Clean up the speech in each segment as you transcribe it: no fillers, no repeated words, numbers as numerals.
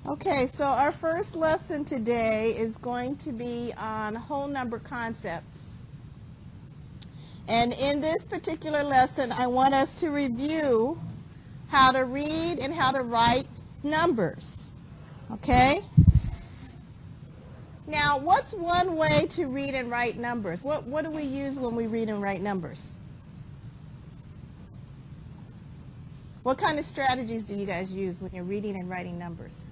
Okay, so our first lesson today is going to be on whole number concepts. And in this particular lesson, I want us to review how to read and how to write numbers. Okay? Now, what's one way to read and write numbers? What do we use when we read and write numbers? What kind of strategies do you guys use when you're reading and writing numbers?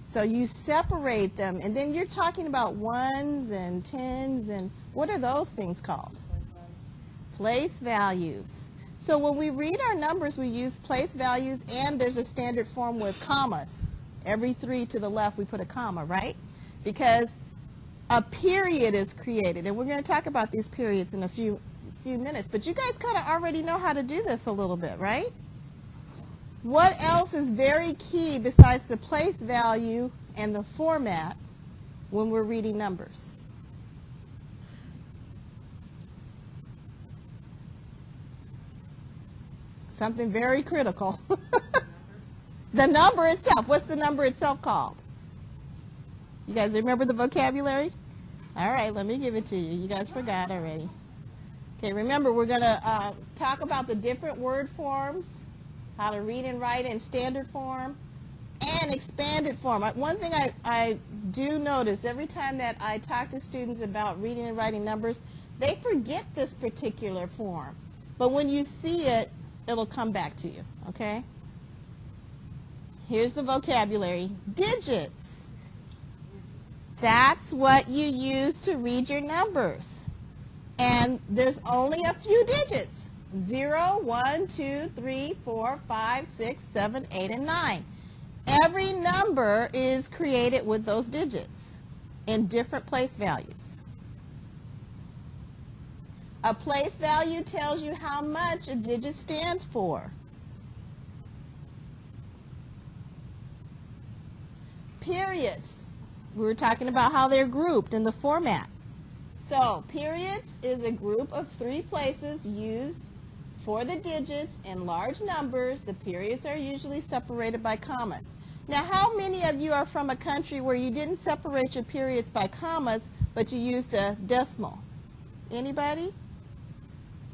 So you separate them, and then you're talking about ones and tens, and what are those things called? Place values. So when we read our numbers, we use place values, and there's a standard form with commas. Every 3 to the left, we put a comma, right? Because a period is created, and we're going to talk about these periods in a few minutes. But you guys kind of already know how to do this a little bit, right? What else is very key besides the place value and the format when we're reading numbers? Something very critical. The number itself. What's the number itself called? You guys remember the vocabulary? All right, let me give it to you. You guys forgot already. Okay, remember we're going to talk about the different word forms, how to read and write in standard form and expanded form. One thing I do notice every time that I talk to students about reading and writing numbers, they forget this particular form. But when you see it, it'll come back to you, okay? Here's the vocabulary. Digits. That's what you use to read your numbers. And there's only a few digits. 0, 1, 2, 3, 4, 5, 6, 7, 8, and 9. Every number is created with those digits in different place values. A place value tells you how much a digit stands for. Periods. We were talking about how they're grouped in the format. So, periods is a group of 3 places used for the digits in large numbers. The periods are usually separated by commas. Now, how many of you are from a country where you didn't separate your periods by commas, but you used a decimal? Anybody?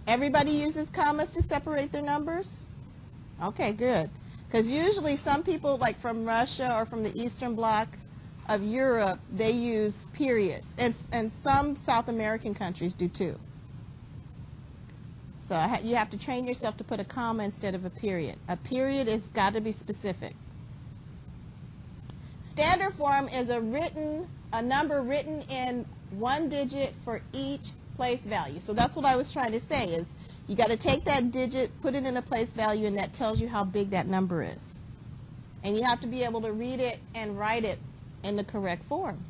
Everybody uses commas to separate their numbers? Okay, good. Because usually some people, like from Russia or from the Eastern Bloc of Europe, they use periods. And some South American countries do too. So you have to train yourself to put a comma instead of a period. A period has got to be specific. Standard form is a number written in 1 digit for each place value. So that's what I was trying to say is you got to take that digit, put it in a place value, and that tells you how big that number is. And you have to be able to read it and write it in the correct form.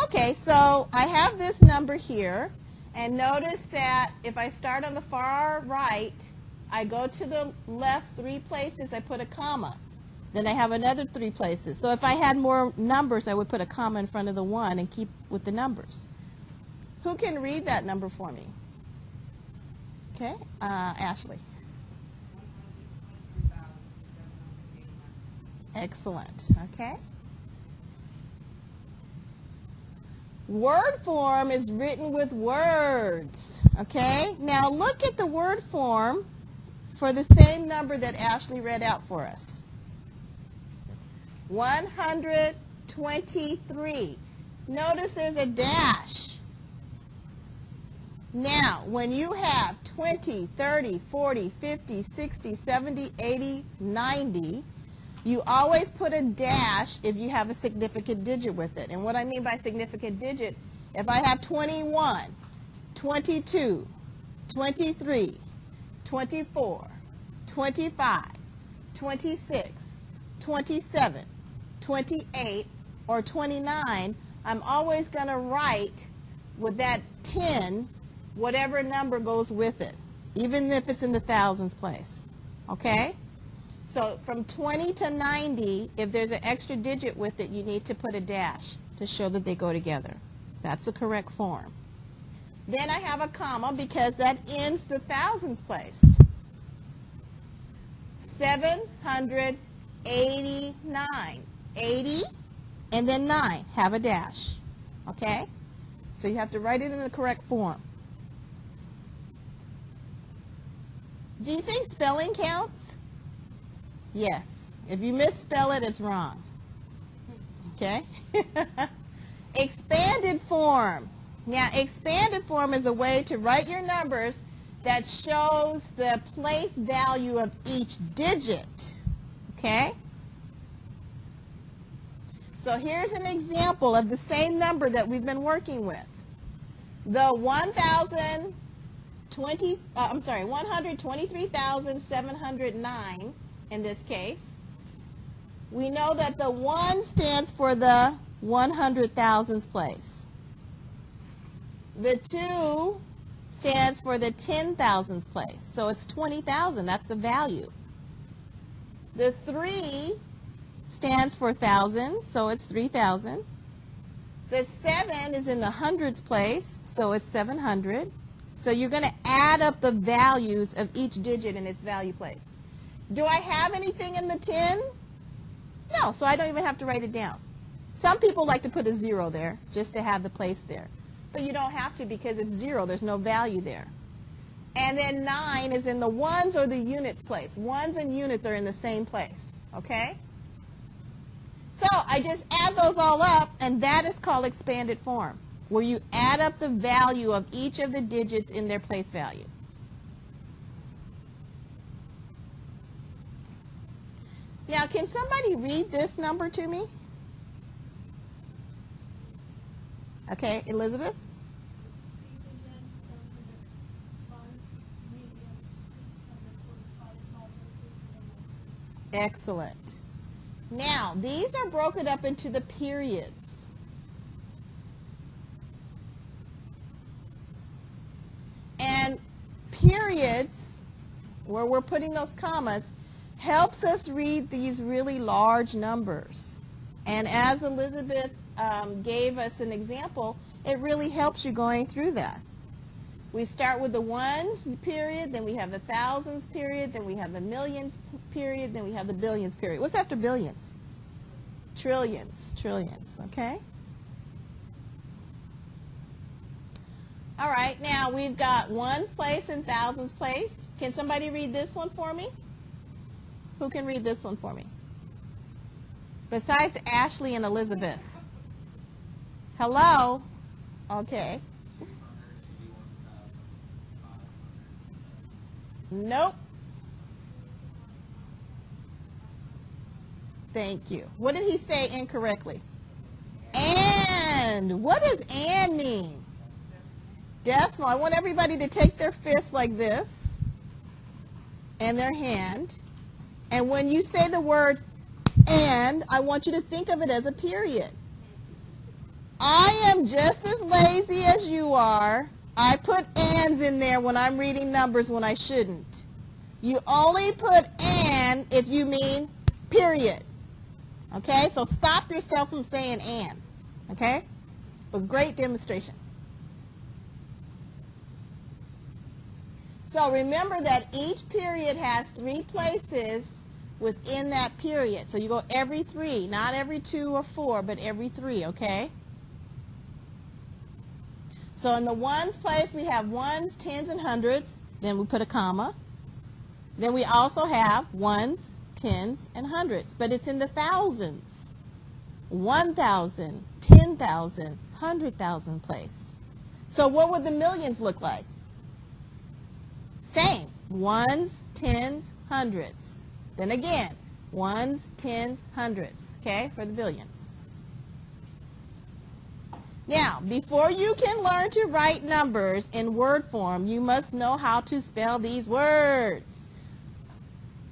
Okay, so I have this number here. And notice that if I start on the far right, I go to the left 3 places, I put a comma. Then I have another 3 places. So if I had more numbers, I would put a comma in front of the 1 and keep with the numbers. Who can read that number for me? Okay, Ashley. Excellent, okay. Word form is written with words, okay? Now look at the word form for the same number that Ashley read out for us. 123. Notice there's a dash. Now, when you have 20, 30, 40, 50, 60, 70, 80, 90, you always put a dash if you have a significant digit with it. And what I mean by significant digit, if I have 21, 22, 23, 24, 25, 26, 27, 28, or 29, I'm always going to write with that 10 whatever number goes with it, even if it's in the thousands place. Okay? So from 20 to 90, if there's an extra digit with it, you need to put a dash to show that they go together. That's the correct form. Then I have a comma because that ends the thousands place. 789. 80 and then 9. Have a dash. Okay? So you have to write it in the correct form. Do you think spelling counts? Yes. If you misspell it, it's wrong. Okay? Expanded form. Now, expanded form is a way to write your numbers that shows the place value of each digit. Okay? So here's an example of the same number that we've been working with. The 123,709 in this case. We know that the 1 stands for the 100,000s place. The 2 stands for the 10,000s place. So it's 20,000. That's the value. The 3 stands for thousands, so it's 3,000. The 7 is in the hundreds place, so it's 700. So you're going to add up the values of each digit in its value place. Do I have anything in the 10? No, so I don't even have to write it down. Some people like to put a 0 there just to have the place there. But you don't have to because it's 0. There's no value there. And then 9 is in the ones or the units place. Ones and units are in the same place. Okay? So I just add those all up, and that is called expanded form, where you add up the value of each of the digits in their place value. Now, can somebody read this number to me? Okay, Elizabeth? Excellent. Now, these are broken up into the periods. And periods, where we're putting those commas, helps us read these really large numbers. And as Elizabeth gave us an example, it really helps you going through that. We start with the ones period, then we have the thousands period, then we have the millions period, then we have the billions period. What's after billions? Trillions, okay? All right, now we've got ones place and thousands place. Can somebody read this one for me? Who can read this one for me? Besides Ashley and Elizabeth. Hello? Okay. Nope. Thank you. What did he say incorrectly? And. What does and mean? Decimal. I want everybody to take their fist like this and their hand. And when you say the word and, I want you to think of it as a period. I am just as lazy as you are. I put ands in there when I'm reading numbers when I shouldn't. You only put and if you mean period. Okay, so stop yourself from saying and. Okay, a great demonstration. So remember that each period has 3 places within that period. So you go every 3, not every 2 or 4, but every 3, okay? So in the ones place, we have ones, tens, and hundreds. Then we put a comma. Then we also have ones, tens, and hundreds. But it's in the thousands. 1,000, 10,000, 100,000 place. So what would the millions look like? Same. Ones, tens, hundreds. Then again, ones, tens, hundreds. Okay, for the billions. Now, before you can learn to write numbers in word form, you must know how to spell these words.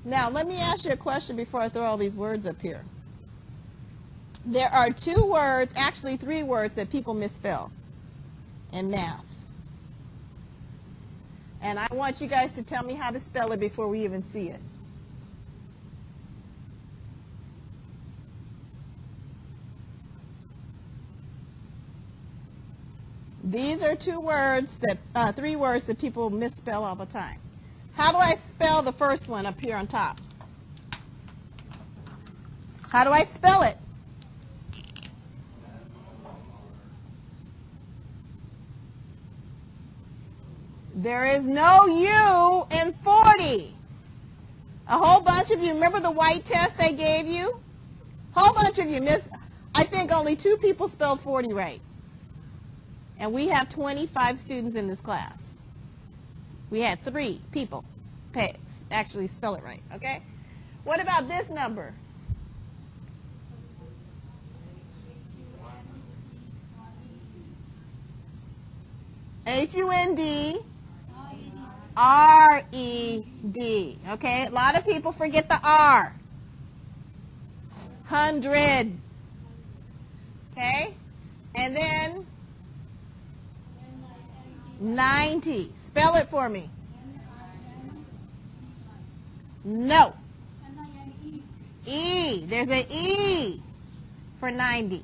Now, let me ask you a question before I throw all these words up here. There are 2 words, actually 3 words, that people misspell in math. And I want you guys to tell me how to spell it before we even see it. These are three words that people misspell all the time. How do I spell the first one up here on top? How do I spell it? There is no U in 40. A whole bunch of you, remember the white test I gave you? Whole bunch of you missed. I think only 2 people spelled 40 right. And we have 25 students in this class. We had 3 people actually spell it right, okay? What about this number? H-U-N-D. R-E-D. Okay, a lot of people forget the R. 100. Okay, and then 90. Spell it for me. No. E. There's an E for 90.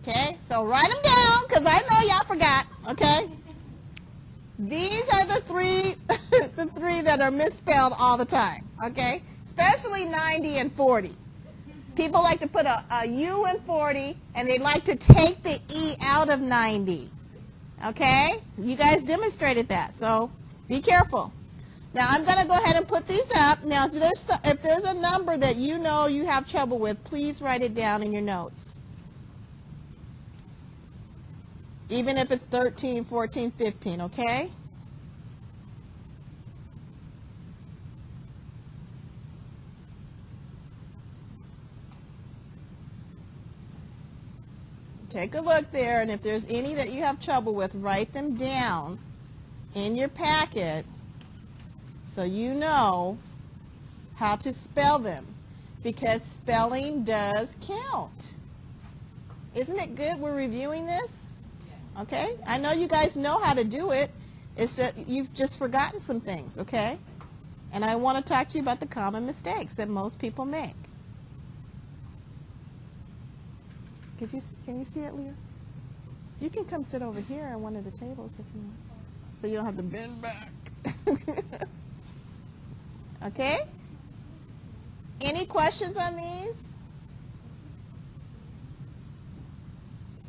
Okay, so write them down because I know y'all forgot. Okay. These are the three that are misspelled all the time, okay? Especially 90 and 40. People like to put a U in 40, and they like to take the E out of 90, okay? You guys demonstrated that, so be careful. Now, I'm going to go ahead and put these up. Now, if there's a number that you know you have trouble with, please write it down in your notes. Even if it's 13, 14, 15, okay? Take a look there, and if there's any that you have trouble with, write them down in your packet so you know how to spell them, because spelling does count. Isn't it good we're reviewing this? Okay? I know you guys know how to do it. It's just you've just forgotten some things, okay? And I want to talk to you about the common mistakes that most people make. Can you see it, Leah? You can come sit over here on one of the tables if you want, so you don't have to bend back. Okay? Any questions on these?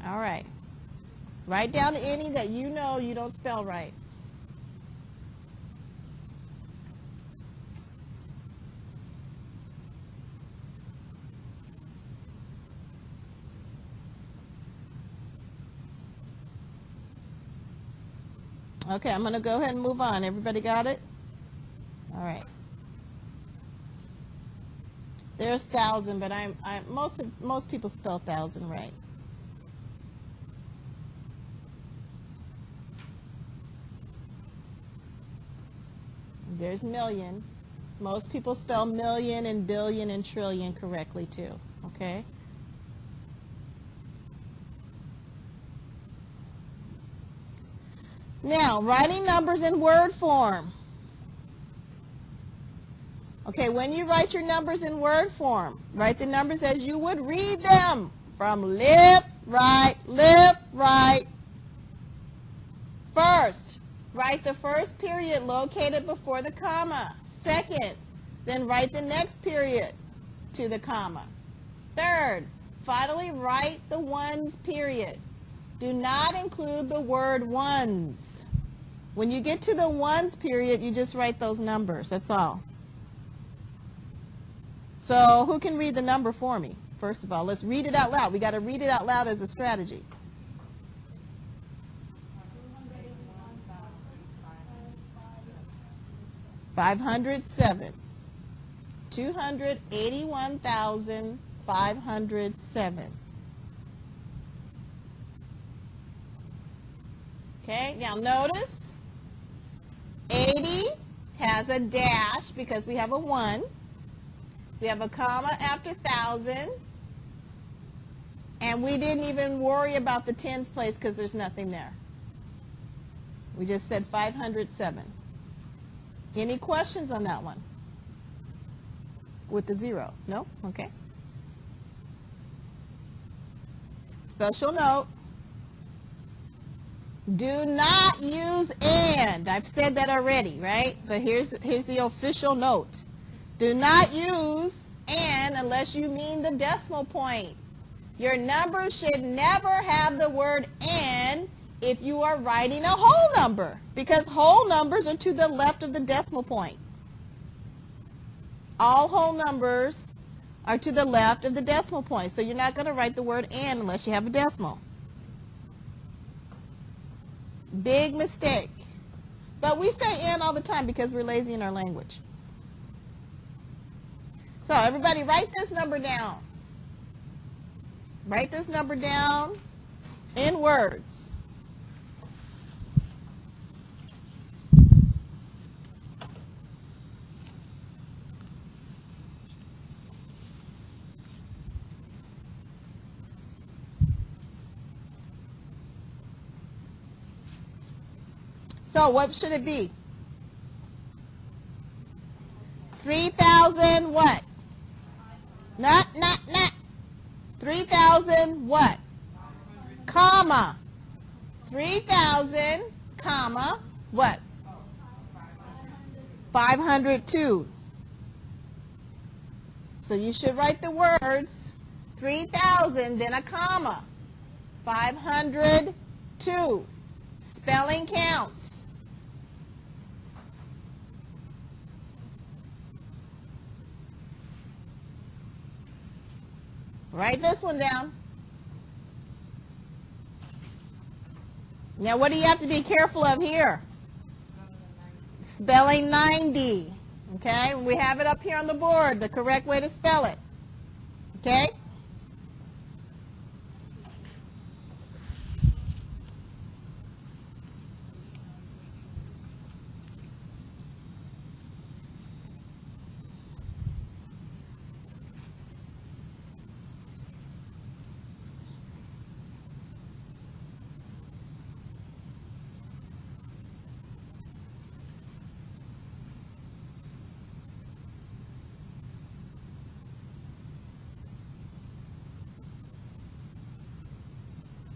All right. Write down any that you know you don't spell right. Okay, I'm going to go ahead and move on. Everybody got it? All right. There's 1,000, but most people spell 1,000 right. There's million. Most people spell million and billion and trillion correctly too, okay? Now, writing numbers in word form. Okay, when you write your numbers in word form, write the numbers as you would read them, from left, right. First, write the first period located before the comma. Second, then write the next period to the comma. Third, finally write the ones period. Do not include the word ones. When you get to the ones period, you just write those numbers. That's all. So who can read the number for me? First of all, let's read it out loud. We got to read it out loud as a strategy. 507. 281,507. Okay, now notice 80 has a dash because we have a 1. We have a comma after 1,000. And we didn't even worry about the tens place because there's nothing there. We just said 507. Any questions on that one? With the 0? No? Okay. Special note. Do not use and. I've said that already, right? But here's the official note. Do not use and unless you mean the decimal point. Your number should never have the word and if you are writing a whole number, because whole numbers are to the left of the decimal point. All whole numbers are to the left of the decimal point, so you're not going to write the word and unless you have a decimal. Big mistake. But we say and all the time because we're lazy in our language. So everybody write this number down. Write this number down in words. So what should it be? 3,000 what? Not. 3,000 what? Comma. 3,000, comma, what? 502. So you should write the words 3,000, then a comma. 502. Spelling counts. Write this one down. Now, what do you have to be careful of here? Spelling 90. Okay? We have it up here on the board, the correct way to spell it. Okay?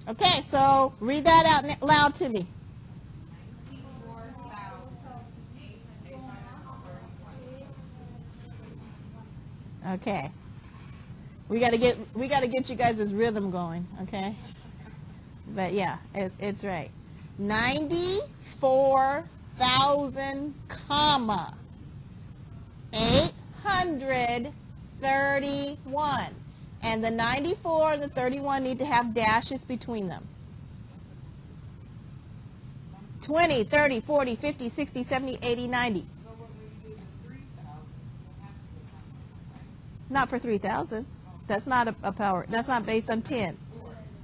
Okay, so read that out loud to me. Okay. We got to get you guys' rhythm going, okay? But yeah, it's right. 94,000, comma 831. And the 94 and the 31 need to have dashes between them. 20, 30, 40, 50, 60, 70, 80, 90. So when we do the 3,000, we'll have to put something, right? Not for 3,000. That's not a power. That's not based on 10.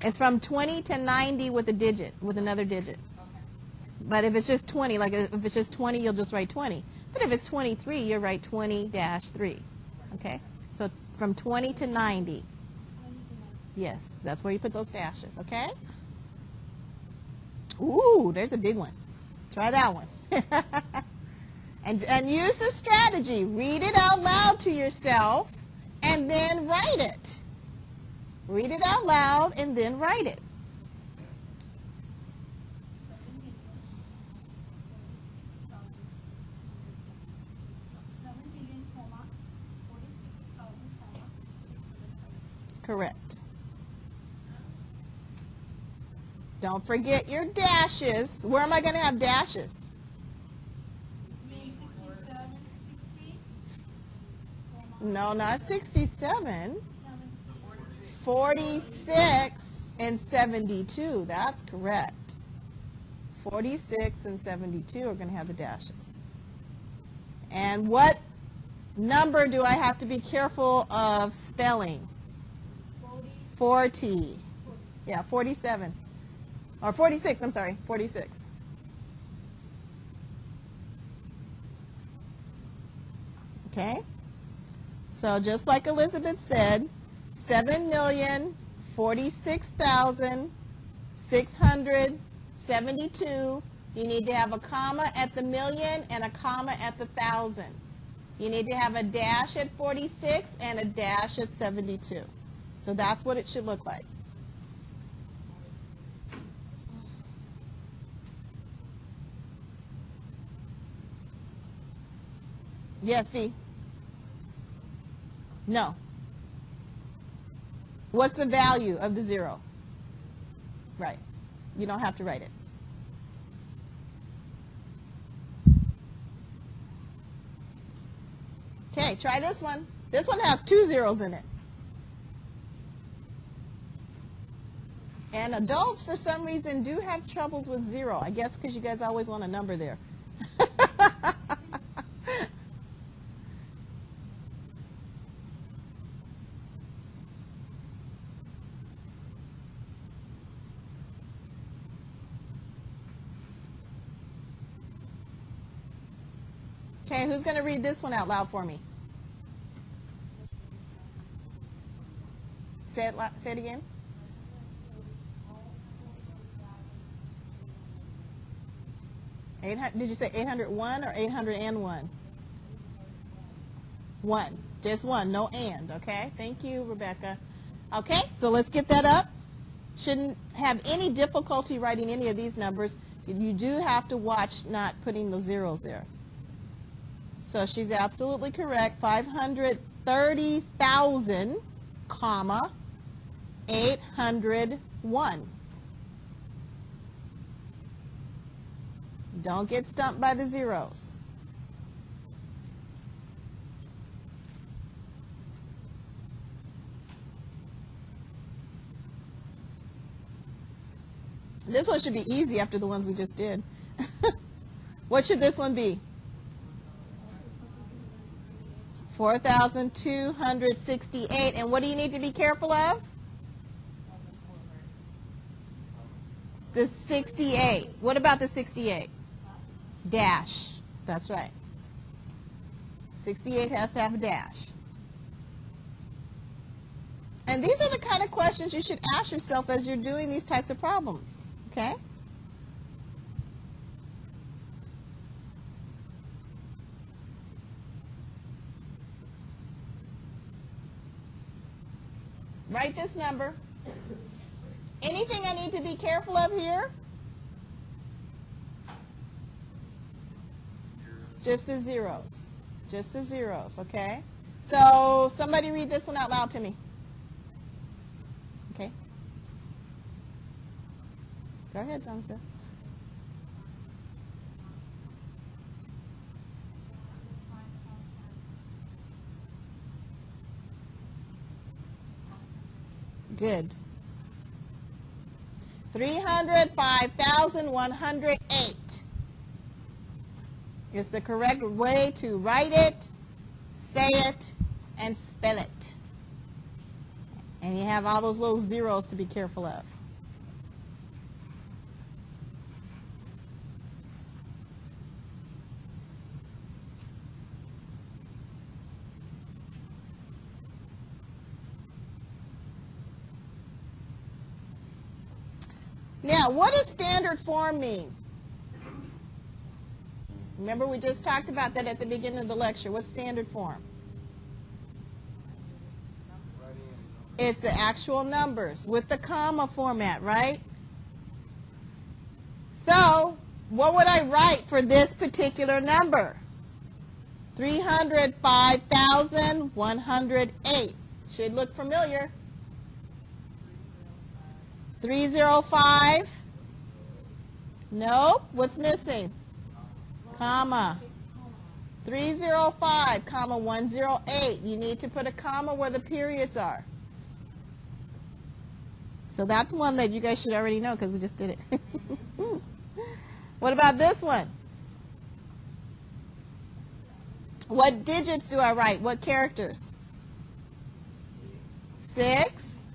It's from 20 to 90 with a digit, with another digit. Okay. But if it's just 20, like if it's just 20, you'll just write 20. But if it's 23, you'll write 20-3. Okay? So from 20 to 90. Yes, that's where you put those dashes, okay? Ooh, there's a big one. Try that one. and use the strategy. Read it out loud to yourself and then write it. Read it out loud and then write it. Correct. Don't forget your dashes. Where am I going to have dashes? 60. No, not 67. 46 and 72. That's correct. 46 and 72 are going to have the dashes. And what number do I have to be careful of spelling? 40. Yeah, 47. Or 46, I'm sorry, 46. Okay? So just like Elizabeth said, 7,046,672. You need to have a comma at the million and a comma at the thousand. You need to have a dash at 46 and a dash at 72. So that's what it should look like. Yes, V? No. What's the value of the 0? Right. You don't have to write it. Okay, try this one. This one has 2 zeros in it. And adults, for some reason, do have troubles with 0. I guess because you guys always want a number there. Okay, who's going to read this one out loud for me? Say it again. Did you say 801 or 801? 1. Just 1. No and. Okay. Thank you, Rebecca. Okay, so let's get that up. Shouldn't have any difficulty writing any of these numbers. You do have to watch not putting the zeros there. So she's absolutely correct. 530,000, comma, 801. Don't get stumped by the zeros. This one should be easy after the ones we just did. What should this one be? 4,268. And what do you need to be careful of? The 68. What about the 68? Dash. That's right. 68 has to have a dash. And these are the kind of questions you should ask yourself as you're doing these types of problems. Okay? Write this number. Anything I need to be careful of here? Just the zeros. Just the zeros, okay? So somebody read this one out loud to me. Okay? Go ahead, Thompson. Good. 305,108 is the correct way to write it, say it, and spell it. And you have all those little zeros to be careful of. Now, what does standard form mean? Remember, we just talked about that at the beginning of the lecture. What's standard form? It's the actual numbers with the comma format, right? So, what would I write for this particular number? 305,108. Should look familiar. 305. Nope. What's missing? Comma. 305, comma 108. You need to put a comma where the periods are. So that's one that you guys should already know because we just did it. What about this one? What digits do I write? What characters? 6,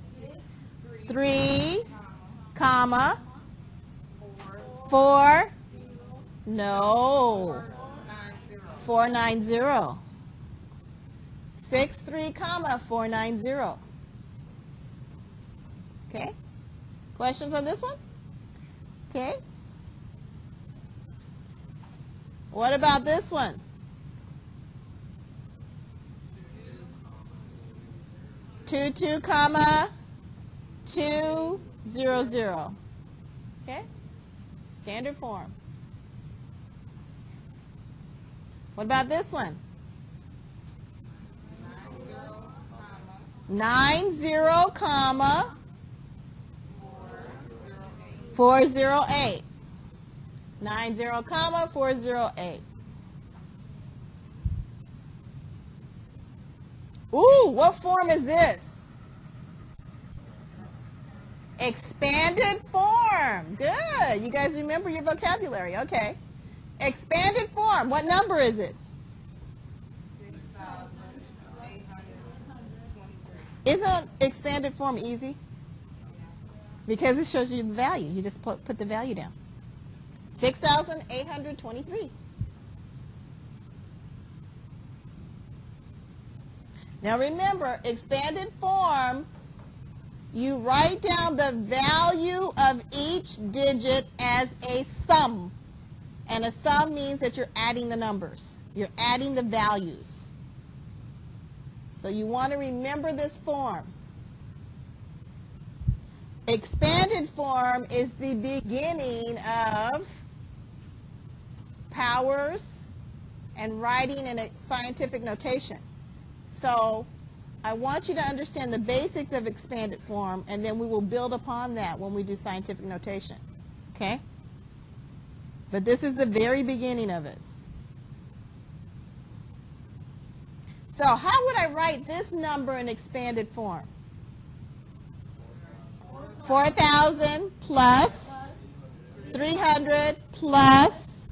3, comma, 4, no, 490. 6, 3, comma, 490. Okay. Questions on this one? Okay. What about this one? 22, comma, 200. Okay? Standard form. What about this one? 90, comma 408. 90, comma 408. Ooh, what form is this? Expanded form. Good. You guys remember your vocabulary. Okay. Expanded form. What number is it? 6,823. Isn't expanded form easy? Because it shows you the value. You just put the value down. 6,823. Now remember, expanded form, you write down the value of each digit as a sum. And a sum means that you're adding the numbers. You're adding the values. So you want to remember this form. Expanded form is the beginning of powers and writing in a scientific notation. So I want you to understand the basics of expanded form, and then we will build upon that when we do scientific notation. Okay? But this is the very beginning of it. So how would I write this number in expanded form? 4,000 plus 300 plus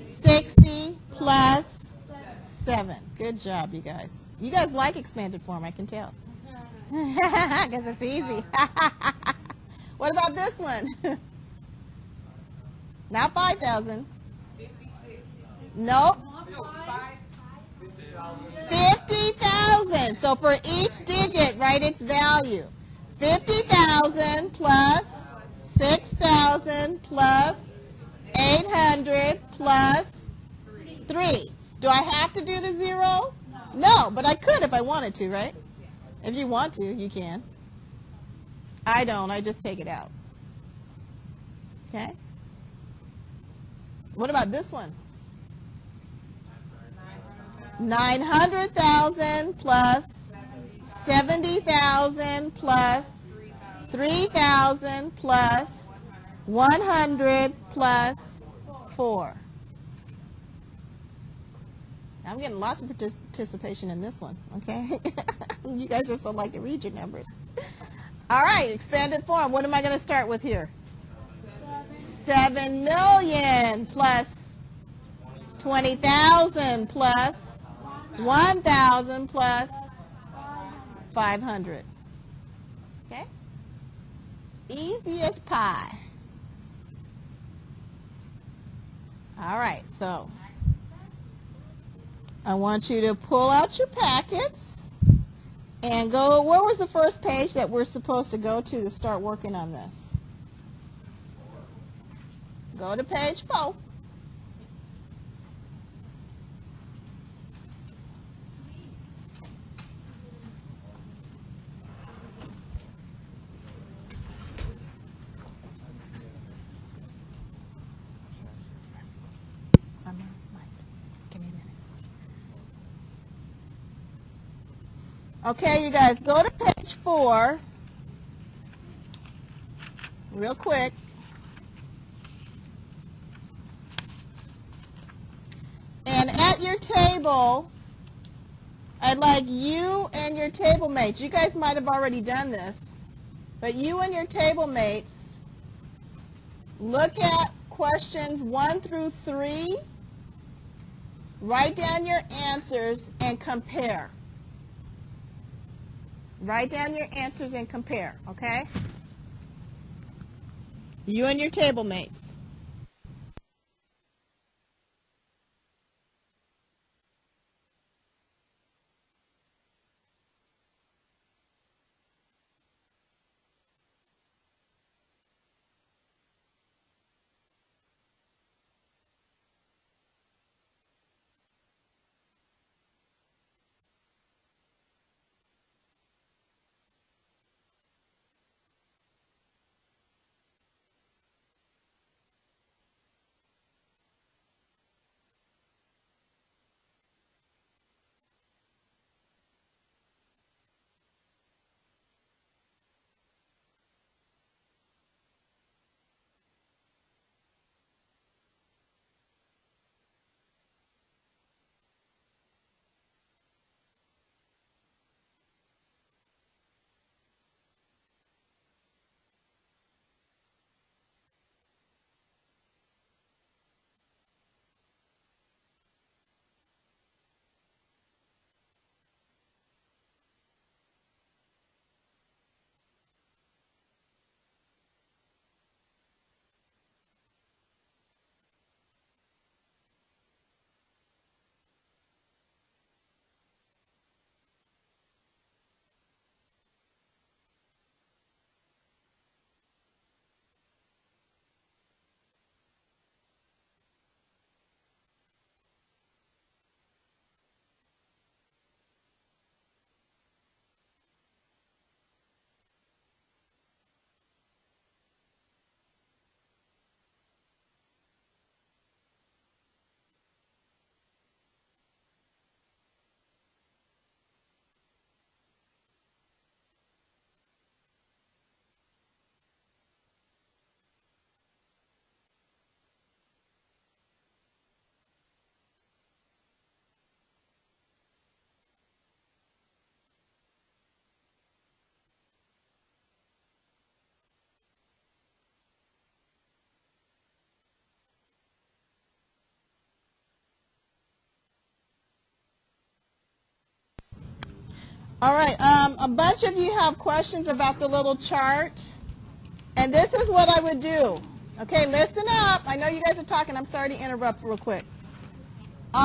60 plus 7. Good job, you guys. You guys like expanded form, I can tell. Because it's easy. What about this one? Not 5,000. 56. Nope. No, 5. 50,000. So for each digit, write its value. 50,000 plus 6,000 plus 800 plus 3. Do I have to do the 0? No, but I could if I wanted to, right? If you want to, you can. I don't. I just take it out. Okay? What about this one? 900,000 plus 70,000 plus 3,000 plus 100 plus 4. I'm getting lots of participation in this one, okay? You guys just don't like to read your numbers. All right, expanded form. What am I going to start with here? 7 million plus 20,000 plus 1,000 plus 500. Okay? Easy as pie. All right, so I want you to pull out your packets and go, where was the first page that we're supposed to go to start working on this? Go to page 4. Give me a minute. Okay, you guys, go to page 4 real quick. And at your table, I'd like you and your table mates. You guys might have already done this, but you and your table mates look at questions 1 through 3. Write down your answers and compare. Write down your answers and compare, okay? You and your table mates. All right, a bunch of you have questions about the little chart. And this is what I would do. Okay, listen up. I know you guys are talking. I'm sorry to interrupt real quick.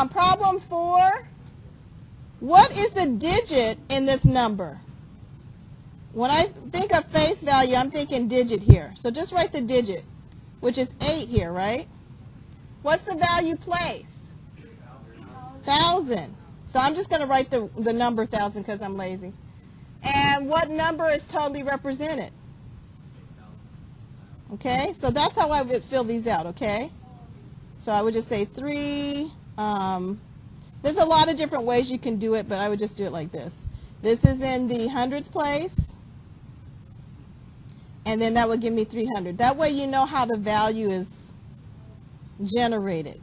Problem 4. What is the digit in this number? When I think of face value, I'm thinking digit here. So just write the digit, which is 8 here, right? What's the value place? 1,000. So I'm just going to write the number 1,000 because I'm lazy. And what number is totally represented? Okay, so that's how I would fill these out, okay? So I would just say 3. There's a lot of different ways you can do it, but I would just do it like this. This is in the hundreds place, and then that would give me 300. That way you know how the value is generated.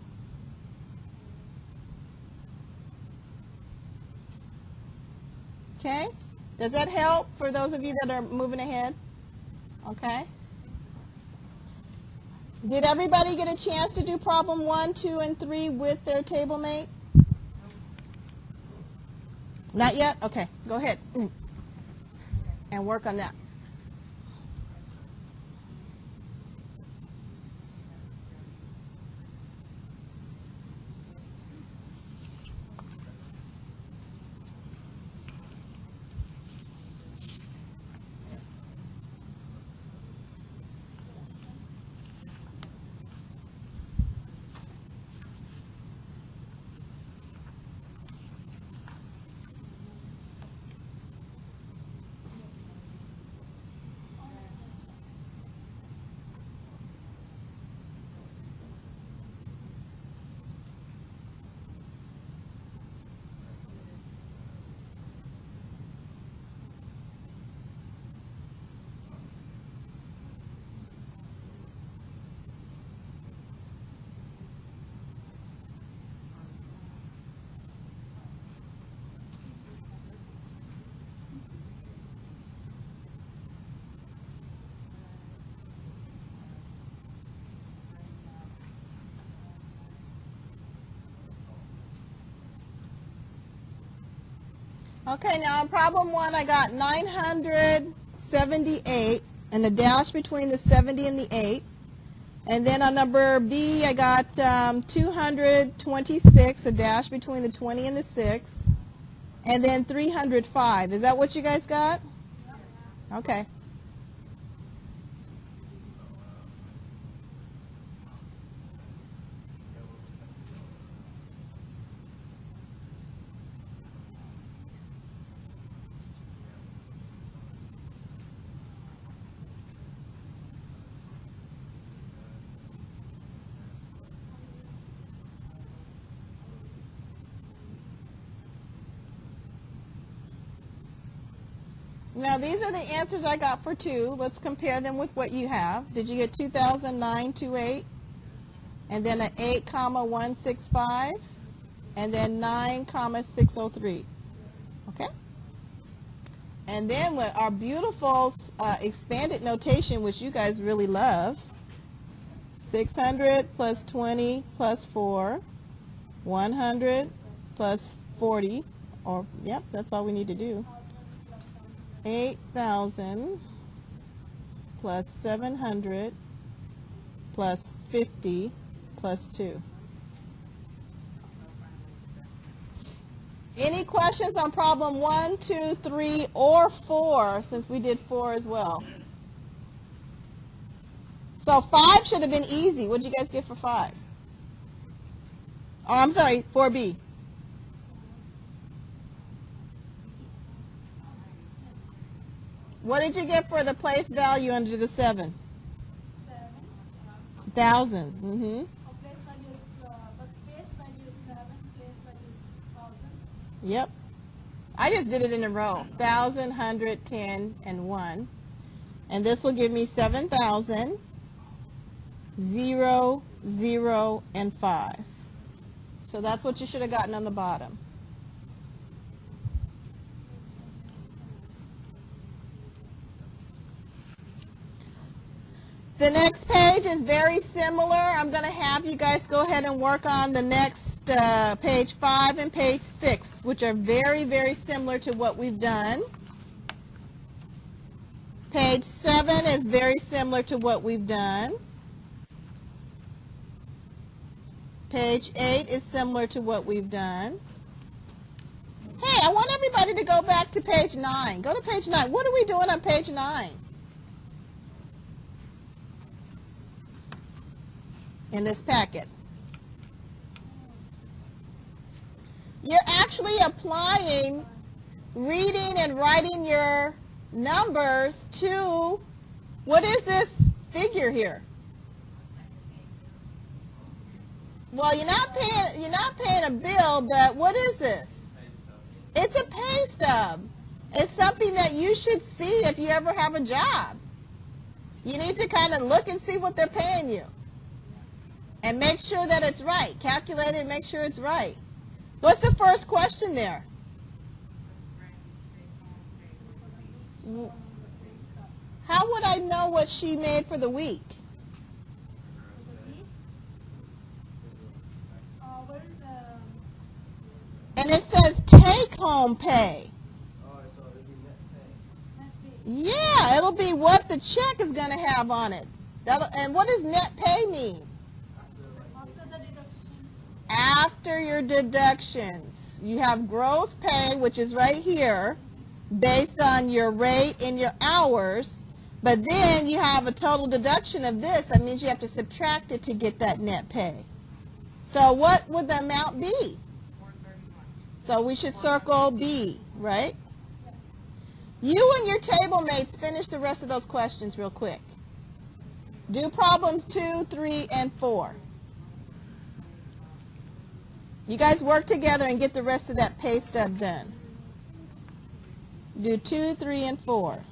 Okay? Does that help for those of you that are moving ahead? Okay? Did everybody get a chance to do problem 1, 2, and 3 with their table mate? Not yet? Okay, go ahead and work on that. Okay, now on problem 1, I got 978 and a dash between the 70 and the 8. And then on number B, I got 226, a dash between the 20 and the 6. And then 305. Is that what you guys got? Okay. Now these are the answers I got for 2. Let's compare them with what you have. Did you get 200928? And then an 8,165? And then 9,603. Okay? And then with our beautiful expanded notation, which you guys really love, 600 plus 20 plus 4, 100 plus 40, or, yep, that's all we need to do. 8,000 plus 700 plus 50 plus 2. Any questions on problem 1, 2, 3, or 4, since we did 4 as well? So 5 should have been easy. What did you guys get for 5? Oh, I'm sorry, 4B. What did you get for the place value under the 7? 1,000. Mm-hmm. Place value is, but face value is 7, place value is 1,000. Yep. I just did it in a row. 1,000, 100, 10, and 1. And this will give me 7,000, 0, 0, and 5. So that's what you should have gotten on the bottom. The next page is very similar. I'm going to have you guys go ahead and work on the next page 5 and page 6, which are very, very similar to what we've done. Page 7 is very similar to what we've done. Page 8 is similar to what we've done. Hey, I want everybody to go back to page 9. Go to page 9. What are we doing on page 9? In this packet. You're actually applying reading and writing your numbers to, what is this figure here? Well, you're not paying a bill, but what is this? It's a pay stub. It's something that you should see if you ever have a job. You need to kind of look and see what they're paying you. And make sure that it's right. Calculate it and make sure it's right. What's the first question there? How would I know what she made for the week? And it says take-home pay. Yeah, it'll be what the check is going to have on it. And what does net pay mean? After your deductions. You have gross pay, which is right here, based on your rate and your hours. But then you have a total deduction of this. That means you have to subtract it to get that net pay. So what would the amount be? So we should circle B, right? You and your table mates finish the rest of those questions real quick. Do problems 2, 3, and 4. You guys work together and get the rest of that pay stub done. Do 2, 3, and 4.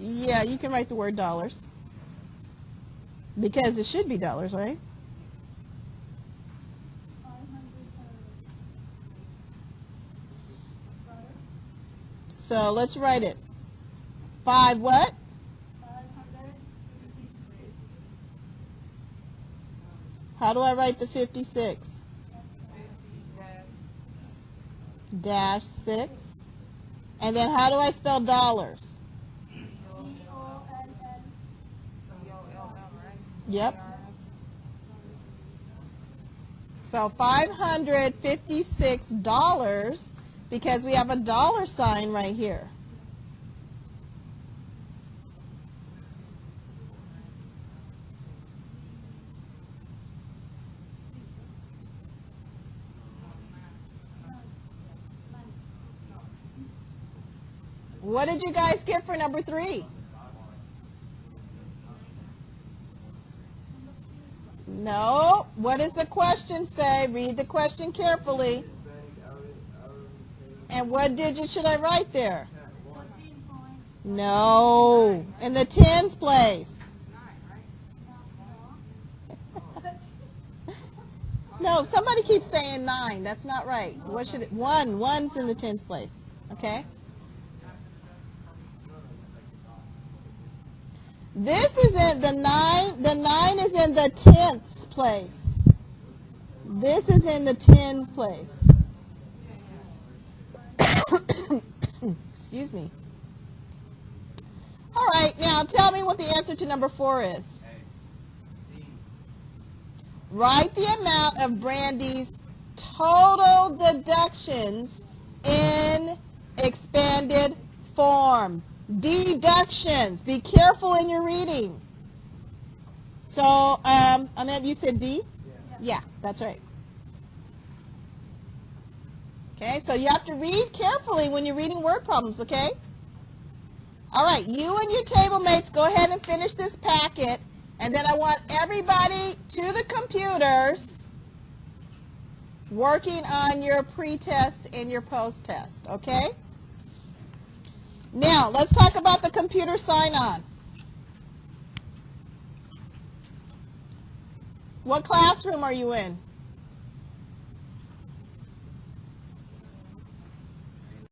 Yeah, you can write the word dollars. Because it should be dollars, right? So let's write it. 5 what? 556. How do I write the 56? Dash 6. And then how do I spell dollars? Yep. So $556 because we have a dollar sign right here. What did you guys get for number 3? No. What does the question say? Read the question carefully. And what digit should I write there? No. In the tens place. No, somebody keeps saying 9. That's not right. What should it? 1. 1's in the tens place. Okay? This is in the 9. The 9 is in the tenths place. This is in the tens place. Excuse me. All right, now tell me what the answer to number 4 is. Write the amount of Brandy's total deductions in expanded form. Deductions. Be careful in your reading. So, Annette, you said D? Yeah, that's right. Okay, so you have to read carefully when you're reading word problems, okay? All right, you and your table mates go ahead and finish this packet, and then I want everybody to the computers working on your pre-test and your post-test, okay? Now, let's talk about the computer sign-on. What classroom are you in?